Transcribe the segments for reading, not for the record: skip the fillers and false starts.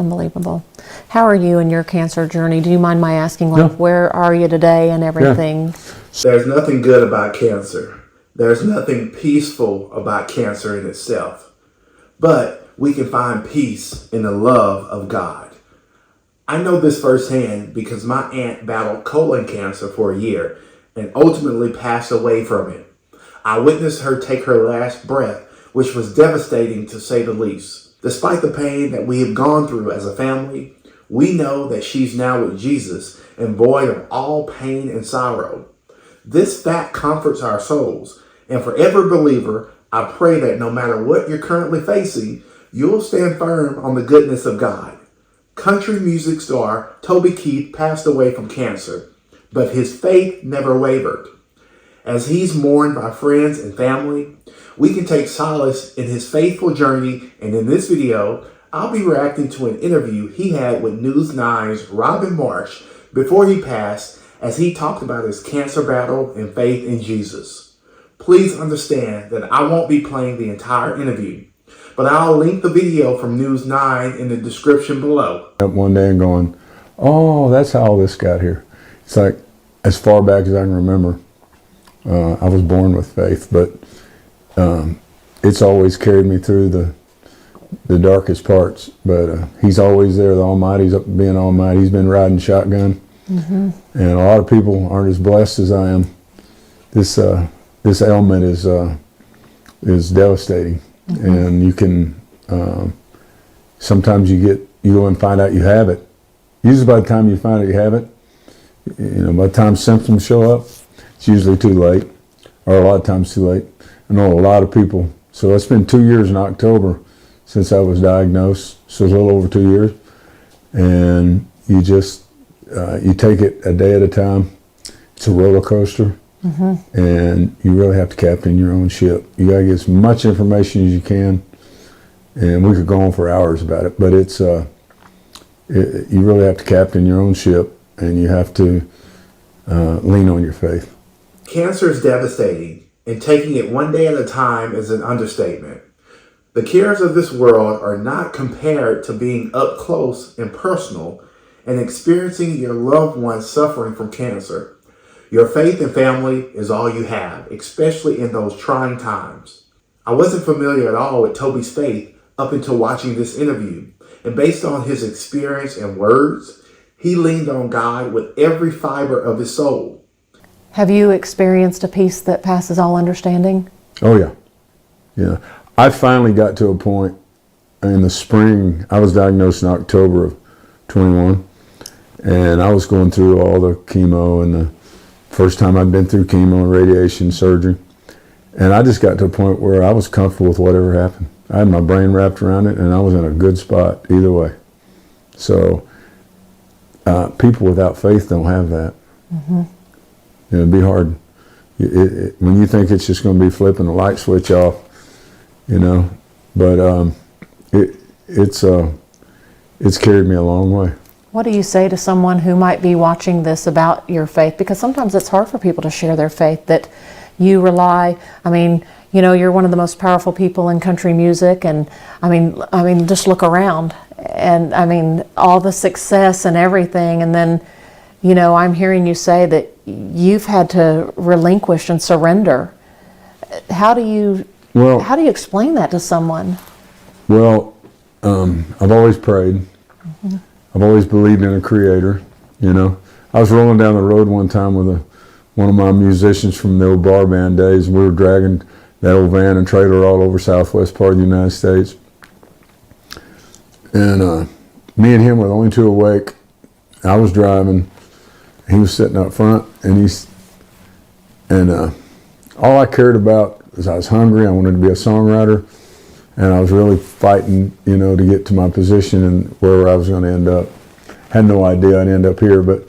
unbelievable. How are you in your cancer journey? Do you mind my asking, No. where are you today and everything? There's nothing good about cancer. There's nothing peaceful about cancer in itself. But we can find peace in the love of God. I know this firsthand because my aunt battled colon cancer for a year and ultimately passed away from it. I witnessed her take her last breath, which was devastating to say the least. Despite the pain that we have gone through as a family, we know that she's now with Jesus and void of all pain and sorrow. This fact comforts our souls, and for every believer, I pray that no matter what you're currently facing, you'll stand firm on the goodness of God. Country music star Toby passed away from cancer, but his faith never wavered. As he's mourned by friends and family, we can take solace in his faithful journey, and in this video, I'll be reacting to an interview he had with News 9's Robin Marsh before he passed, as he talked about his cancer battle and faith in Jesus. Please understand that I won't be playing the entire interview, but I'll link the video from News 9 in the description below. Up one day and going, oh, that's how all this got here. It's like, as far back as I can remember, I was born with faith, but it's always carried me through the darkest parts. But he's always there, the Almighty's up being Almighty. He's been riding shotgun, and a lot of people aren't as blessed as I am. This ailment is devastating, and you can sometimes you go and find out you have it. Usually by the time you find out you have it, by the time symptoms show up, it's usually too late, or a lot of times too late. I know a lot of people, so it's been 2 years in October since I was diagnosed, so it's a little over 2 years, and you just, you take it a day at a time. It's a roller coaster, and you really have to captain your own ship. You gotta get as much information as you can, and we could go on for hours about it, but it's, you really have to captain your own ship, and you have to lean on your faith. Cancer is devastating, and taking it one day at a time is an understatement. The cares of this world are not compared to being up close and personal and experiencing your loved ones suffering from cancer. Your faith and family is all you have, especially in those trying times. I wasn't familiar at all with Toby's faith up until watching this interview, and based on his experience and words, he leaned on God with every fiber of his soul. Have you experienced a peace that passes all understanding? Oh yeah, yeah. I finally got to a point in the spring. I was diagnosed in October of 21, and I was going through all the chemo, and the first time I'd been through chemo and radiation surgery, and I just got to a point where I was comfortable with whatever happened. I had my brain wrapped around it, and I was in a good spot either way. So people without faith don't have that. It'd be hard. When you think it's just going to be flipping the light switch off, but it's carried me a long way. What do you say to someone who might be watching this about your faith? Because sometimes it's hard for people to share their faith, that you rely, you're one of the most powerful people in country music, and just look around, and all the success and everything, and then, I'm hearing you say that you've had to relinquish and surrender. How do you explain that to someone? Well, I've always prayed. I've always believed in a creator. I was rolling down the road one time with one of my musicians from the old bar band days, and we were dragging that old van and trailer all over southwest part of the United States. And me and him were the only two awake. I was driving. He was sitting up front, and all I cared about was I was hungry. I wanted to be a songwriter, and I was really fighting, to get to my position and wherever I was going to end up. Had no idea I'd end up here, but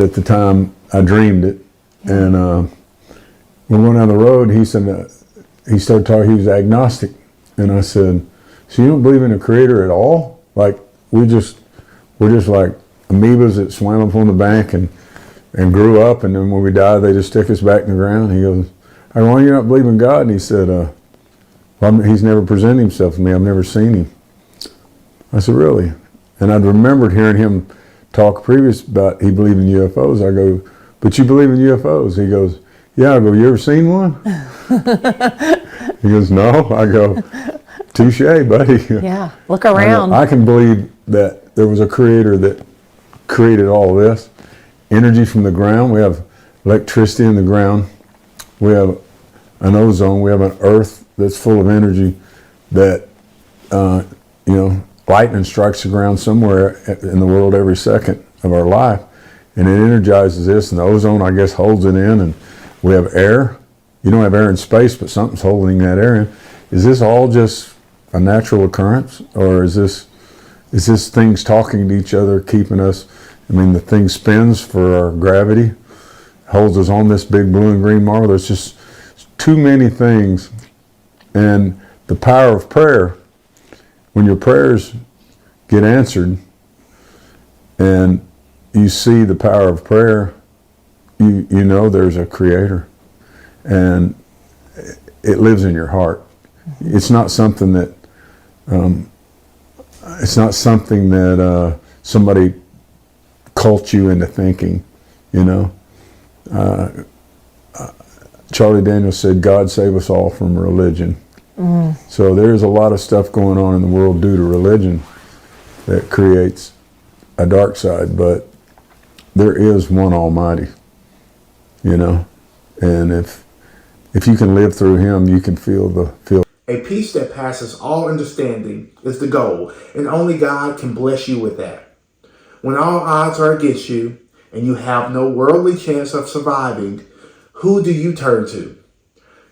at the time I dreamed it. And we went down the road. He said he started talking. He was agnostic, and I said, "So you don't believe in a creator at all? Like we're just like amoebas that swam up on the bank and grew up, and then when we die, they just stick us back in the ground." He goes, "Why do you not believe in God?" And he said, well, he's never presented himself to me. I've never seen him. I said, "Really?" And I'd remembered hearing him talk previous about he believed in UFOs. I go, but you believe in UFOs? He goes, yeah. I go, you ever seen one? He goes, no. I go, touche, buddy. Yeah, look around. I can believe that there was a creator that created all this. Energy from the ground. We have electricity in the ground. We have an ozone. We have an earth that's full of energy that, lightning strikes the ground somewhere in the world every second of our life. And it energizes this, and the ozone, I guess, holds it in. And we have air. You don't have air in space, but something's holding that air in. Is this all just a natural occurrence, or is this things talking to each other, keeping us? I mean, the thing spins for our gravity, holds us on this big blue and green marble. There's just too many things. And the power of prayer, when your prayers get answered and you see the power of prayer, you know there's a creator, and it lives in your heart. It's not something that somebody cult you into thinking, Charlie Daniels said, God save us all from religion. So there's a lot of stuff going on in the world due to religion that creates a dark side, but there is one Almighty, and if you can live through him, you can feel. A peace that passes all understanding is the goal, and only God can bless you with that. When all odds are against you and you have no worldly chance of surviving, who do you turn to?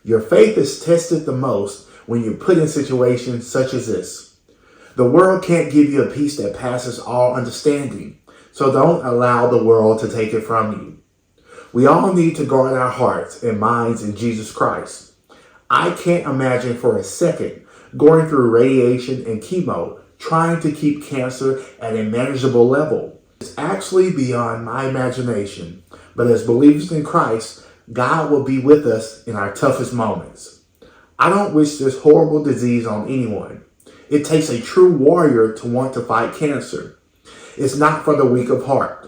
Your faith is tested the most when you're put in situations such as this. The world can't give you a peace that passes all understanding, so don't allow the world to take it from you. We all need to guard our hearts and minds in Jesus Christ. I can't imagine for a second going through radiation and chemo trying to keep cancer at a manageable level. It's actually beyond my imagination, but as believers in Christ, God will be with us in our toughest moments. I don't wish this horrible disease on anyone. It takes a true warrior to want to fight cancer. It's not for the weak of heart.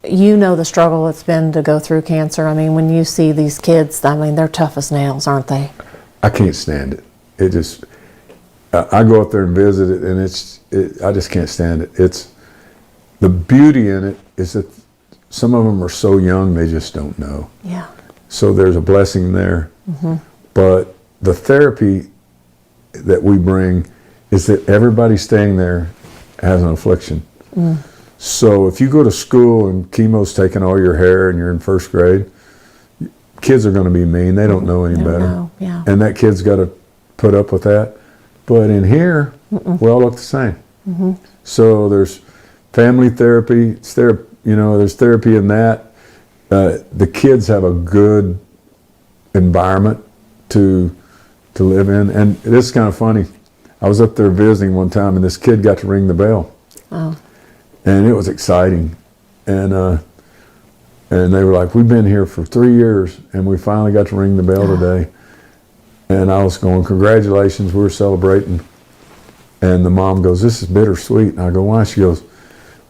You know the struggle it's been to go through cancer. I mean, when you see these kids, they're tough as nails, aren't they? I can't stand it. It just, I go up there and visit it, and I just can't stand it. It's, the beauty in it is that some of them are so young, they just don't know. Yeah. So there's a blessing there. Mm-hmm. But the therapy that we bring is that everybody staying there has an affliction. So if you go to school and chemo's taking all your hair and you're in first grade, kids are going to be mean. They don't know any better. Yeah. And that kid's got to put up with that. But in here, we all look the same. Mm-hmm. So there's family therapy. There's therapy in that. The kids have a good environment to live in. And it's kind of funny. I was up there visiting one time, and this kid got to ring the bell. Oh. And it was exciting. And they were like, we've been here for 3 years, and we finally got to ring the bell today. And I was going, congratulations, we're celebrating. And the mom goes, this is bittersweet. And I go, why? She goes,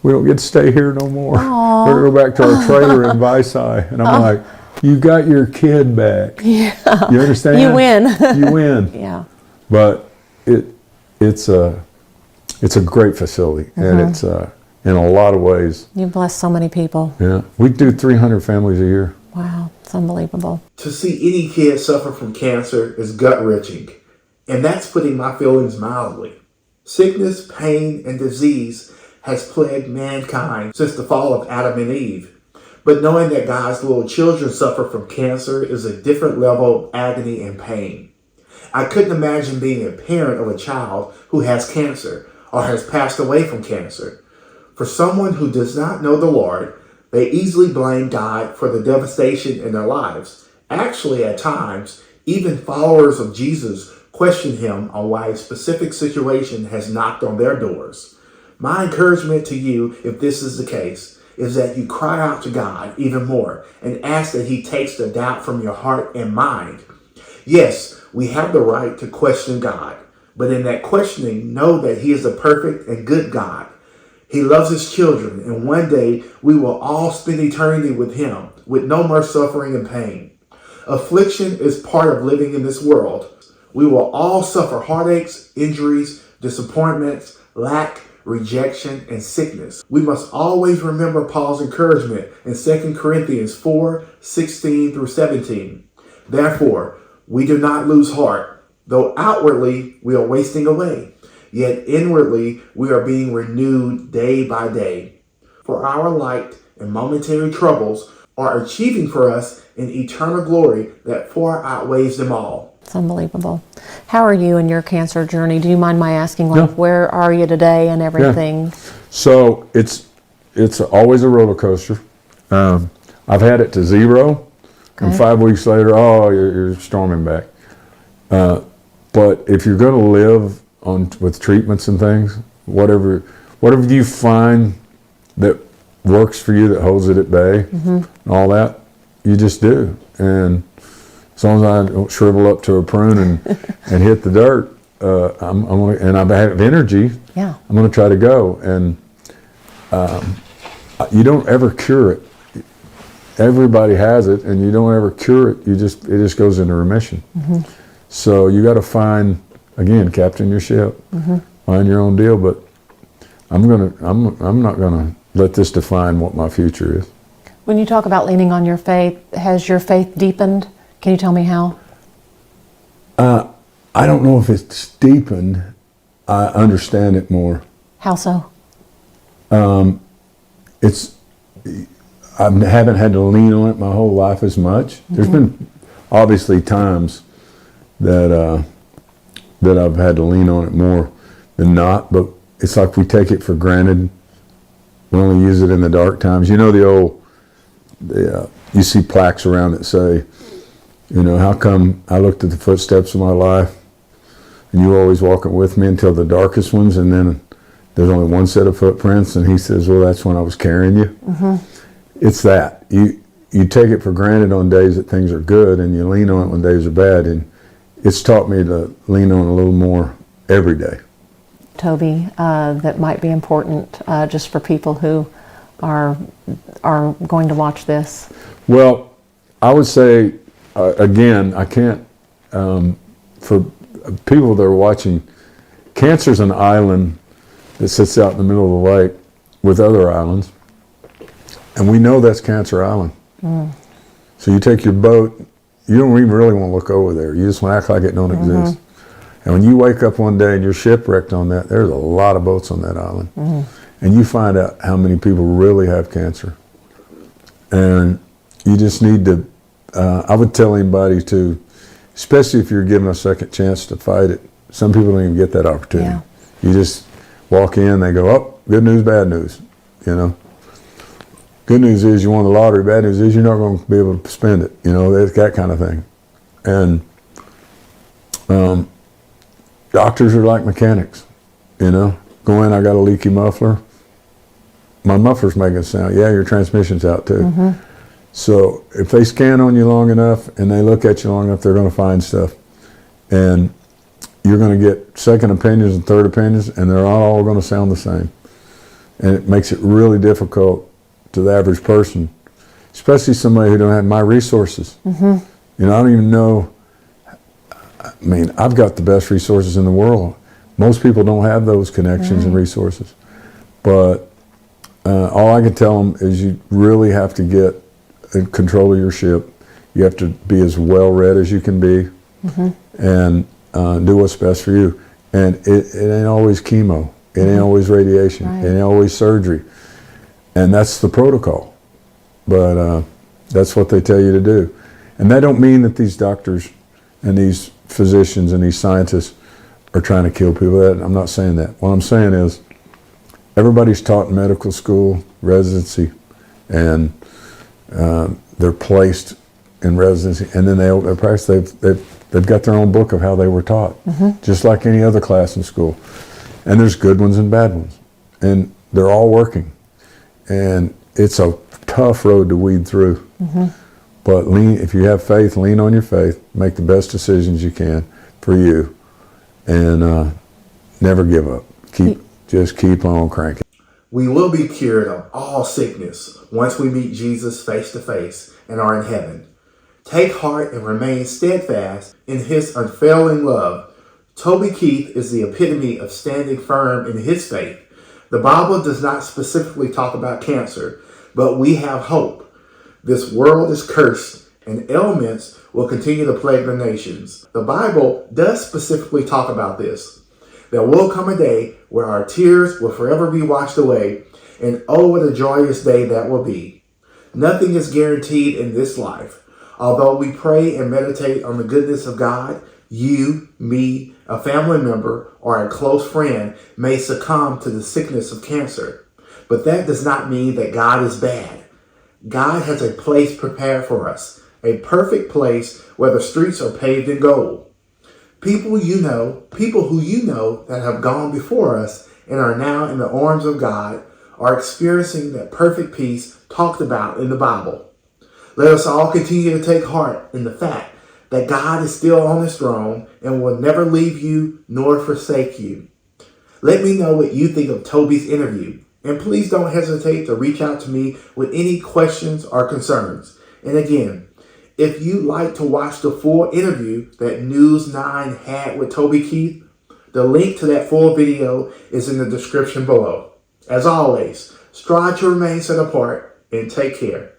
we don't get to stay here no more. Aww. We're going to go back to our trailer in Visay. And I'm like, you got your kid back. Yeah. You understand? You win. You win. Yeah. But it's a great facility, and it's in a lot of ways. You bless so many people. Yeah, we do 300 families a year. Wow, it's unbelievable. To see any kid suffer from cancer is gut-wrenching, and that's putting my feelings mildly. Sickness, pain, and disease has plagued mankind since the fall of Adam and Eve. But knowing that God's little children suffer from cancer is a different level of agony and pain. I couldn't imagine being a parent of a child who has cancer or has passed away from cancer. For someone who does not know the Lord, they easily blame God for the devastation in their lives. Actually, at times, even followers of Jesus question him on why a specific situation has knocked on their doors. My encouragement to you, if this is the case, is that you cry out to God even more and ask that he takes the doubt from your heart and mind. Yes, we have the right to question God, But in that questioning, know that He is a perfect and good God. He loves His children, and one day we will all spend eternity with Him, with no more suffering and pain. Affliction is part of living in this world. We will all suffer heartaches, injuries, disappointments, lack, rejection, and sickness. We must always remember Paul's encouragement in 2 Corinthians 4:16 through 17. Therefore, we do not lose heart, though outwardly we are wasting away, yet inwardly we are being renewed day by day. For our light and momentary troubles are achieving for us an eternal glory that far outweighs them all. It's unbelievable. How are you in your cancer journey? Do you mind my asking, like, No. where are you today and everything? So it's always a roller coaster. I've had it to 0, and Okay. 5 weeks later, you're storming back. But if you're going to live with treatments and things, whatever you find that works for you, that holds it at bay, and all that, you just do. And as long as I don't shrivel up to a prune and hit the dirt, I'm gonna, and I have energy. Yeah. I'm going to try to go. And you don't ever cure it. Everybody has it, and you don't ever cure it. It just goes into remission. So you got to find, again, captain your ship, find your own deal. But I'm not gonna let this define what my future is. When you talk about leaning on your faith, has your faith deepened? Can you tell me how? I don't know if it's deepened. I understand it more. How so? I haven't had to lean on it my whole life as much. There's been obviously times that I've had to lean on it more than not, but it's like we take it for granted. We only use it in the dark times. You know you see plaques around that say, how come I looked at the footsteps of my life and you were always walking with me until the darkest ones, and then there's only one set of footprints, and he says, well, that's when I was carrying you. It's that. You take it for granted on days that things are good, and you lean on it when days are bad, and it's taught me to lean on it a little more every day. Toby, that might be important just for people who are going to watch this? Well, I would say, again, I can't, for people that are watching, cancer's an island that sits out in the middle of the lake with other islands, and we know that's Cancer Island. So you take your boat, you don't even really want to look over there. You just want to act like it don't exist. And when you wake up one day and you're shipwrecked on that, there's a lot of boats on that island. And you find out how many people really have cancer. And you just need to, I would tell anybody to, especially if you're given a second chance to fight it. Some people don't even get that opportunity. Yeah. You just walk in, they go, oh, good news, bad news, Good news is you won the lottery, bad news is you're not going to be able to spend it, that kind of thing. And doctors are like mechanics, Go in, I got a leaky muffler. My muffler's making a sound. Yeah, your transmission's out too. So if they scan on you long enough and they look at you long enough, they're going to find stuff. And you're going to get second opinions and third opinions, and they're all going to sound the same. And it makes it really difficult to the average person, especially somebody who don't have my resources. I don't even know. I mean, I've got the best resources in the world. Most people don't have those connections and resources. But all I can tell them is you really have to get in control of your ship. You have to be as well read as you can be, and do what's best for you. And it ain't always chemo. It ain't always radiation. It ain't always surgery. And that's the protocol. But that's what they tell you to do. And that don't mean that these doctors and these physicians and these scientists are trying to kill people. I'm not saying that. What I'm saying is everybody's taught in medical school, residency, and they're placed in residency, and then their practice. They've got their own book of how they were taught, just like any other class in school. And there's good ones and bad ones, and they're all working. And it's a tough road to weed through. But if you have faith, lean on your faith, make the best decisions you can for you, and never give up. Just keep on cranking. We will be cured of all sickness once we meet Jesus face to face and are in heaven. Take heart and remain steadfast in his unfailing love. Toby Keith is the epitome of standing firm in his faith. The Bible does not specifically talk about cancer, but we have hope. This world is cursed and ailments will continue to plague the nations. The Bible does specifically talk about this. There will come a day where our tears will forever be washed away, and oh, what a joyous day that will be. Nothing is guaranteed in this life. Although we pray and meditate on the goodness of God, you, me, a family member, or a close friend may succumb to the sickness of cancer. But that does not mean that God is bad. God has a place prepared for us, a perfect place where the streets are paved in gold. People who you know that have gone before us and are now in the arms of God are experiencing that perfect peace talked about in the Bible. Let us all continue to take heart in the fact that God is still on his throne and will never leave you nor forsake you. Let me know what you think of Toby's interview, and please don't hesitate to reach out to me with any questions or concerns. And again, if you'd like to watch the full interview that News 9 had with Toby Keith, the link to that full video is in the description below. As always, strive to remain set apart and take care.